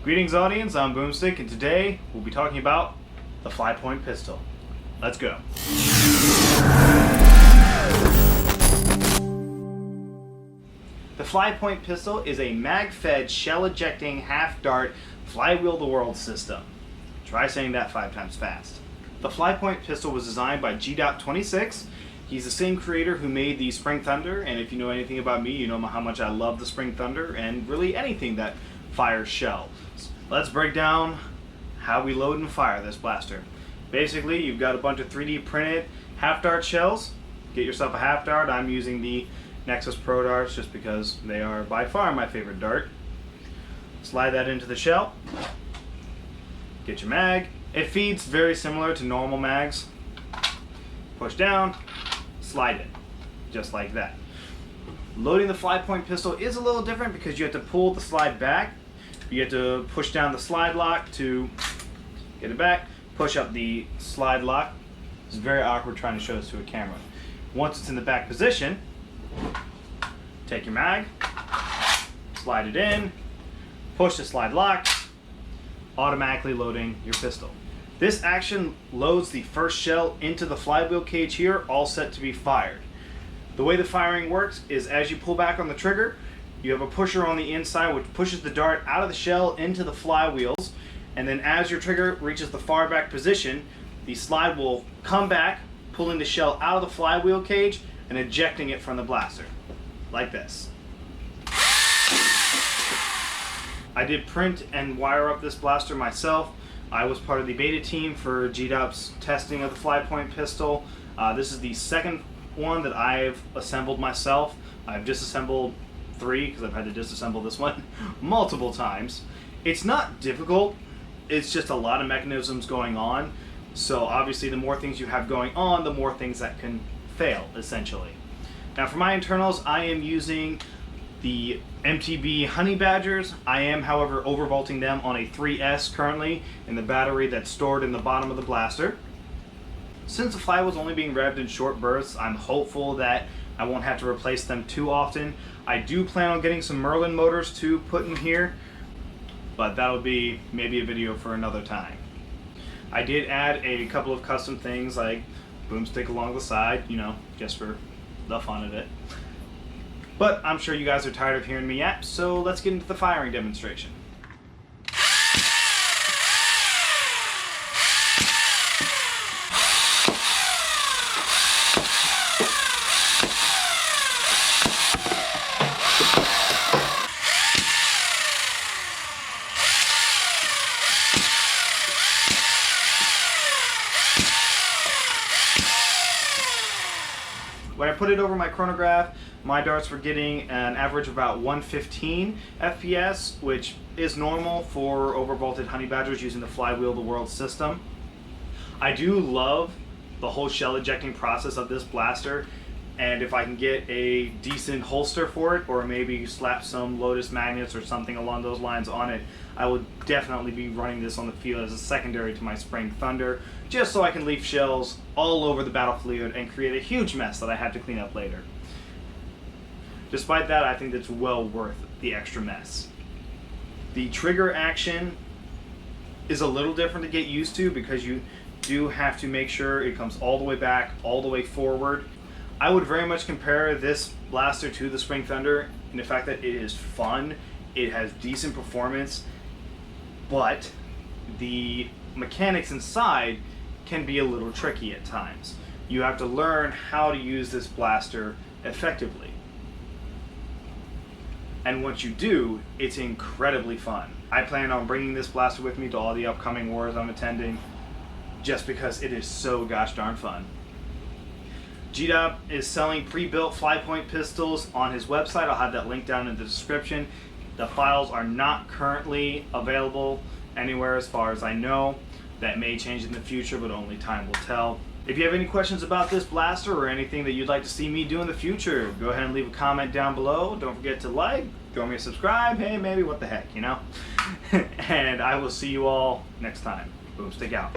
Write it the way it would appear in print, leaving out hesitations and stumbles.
Greetings audience, I'm Boomstick, and today we'll be talking about the Flypoint Pistol. Let's go. The Flypoint Pistol is a mag-fed, shell-ejecting, half-dart, flywheel-the-world system. Try saying that 5 times fast. The Flypoint Pistol was designed by G.26. He's the same creator who made the Spring Thunder, and if you know anything about me, you know how much I love the Spring Thunder and really anything that fires shells. Let's break down how we load and fire this blaster. Basically, you've got a bunch of 3D printed half-dart shells. Get yourself a half-dart. I'm using the Nexus Pro darts just because they are by far my favorite dart. Slide that into the shell. Get your mag. It feeds very similar to normal mags. Push down, slide it, just like that. Loading the Flypoint Pistol is a little different because you have to pull the slide back. You have to push down the slide lock to get it back, push up the slide lock. It's very awkward trying to show this to a camera. Once it's in the back position, take your mag, slide it in, push the slide lock, automatically loading your pistol. This action loads the first shell into the flywheel cage here, all set to be fired. The way the firing works is as you pull back on the trigger, you have a pusher on the inside which pushes the dart out of the shell into the flywheels, and then as your trigger reaches the far back position, the slide will come back, pulling the shell out of the flywheel cage and ejecting it from the blaster, like this. I did print and wire up this blaster myself. I was part of the beta team for G-Dub's testing of the Flypoint Pistol. This is the second one that I've assembled myself. I've disassembled 3 because I've had to disassemble this one multiple times. It's not difficult, it's just a lot of mechanisms going on. So obviously the more things you have going on, the more things that can fail, essentially. Now for my internals, I am using the MTB Honey Badgers. I am, however, overvolting them on a 3S currently in the battery that's stored in the bottom of the blaster. Since the flywheel's only being revved in short bursts, I'm hopeful that I won't have to replace them too often. I do plan on getting some Merlin motors to put in here, but that'll be maybe a video for another time. I did add a couple of custom things like Boomstick along the side, you know, just for the fun of it. But I'm sure you guys are tired of hearing me yap, so let's get into the firing demonstration. When I put it over my chronograph, my darts were getting an average of about 115 FPS, which is normal for overvolted Honey Badgers using the Flywheel the World system. I do love the whole shell ejecting process of this blaster, and if I can get a decent holster for it, or maybe slap some Lotus magnets or something along those lines on it, I would definitely be running this on the field as a secondary to my Spring Thunder, just so I can leave shells all over the battlefield and create a huge mess that I have to clean up later. Despite that, I think it's well worth the extra mess. The trigger action is a little different to get used to because you do have to make sure it comes all the way back, all the way forward. I would very much compare this blaster to the Spring Thunder in the fact that it is fun, it has decent performance, but the mechanics inside can be a little tricky at times. You have to learn how to use this blaster effectively. And once you do, it's incredibly fun. I plan on bringing this blaster with me to all the upcoming wars I'm attending just because it is so gosh darn fun. G-Dub is selling pre-built Flypoint pistols on his website. I'll have that link down in the description. The files are not currently available anywhere as far as I know. That may change in the future, but only time will tell. If you have any questions about this blaster or anything that you'd like to see me do in the future, go ahead and leave a comment down below. Don't forget to like, throw me a subscribe, hey, maybe, what the heck, you know? And I will see you all next time. Boomstick out.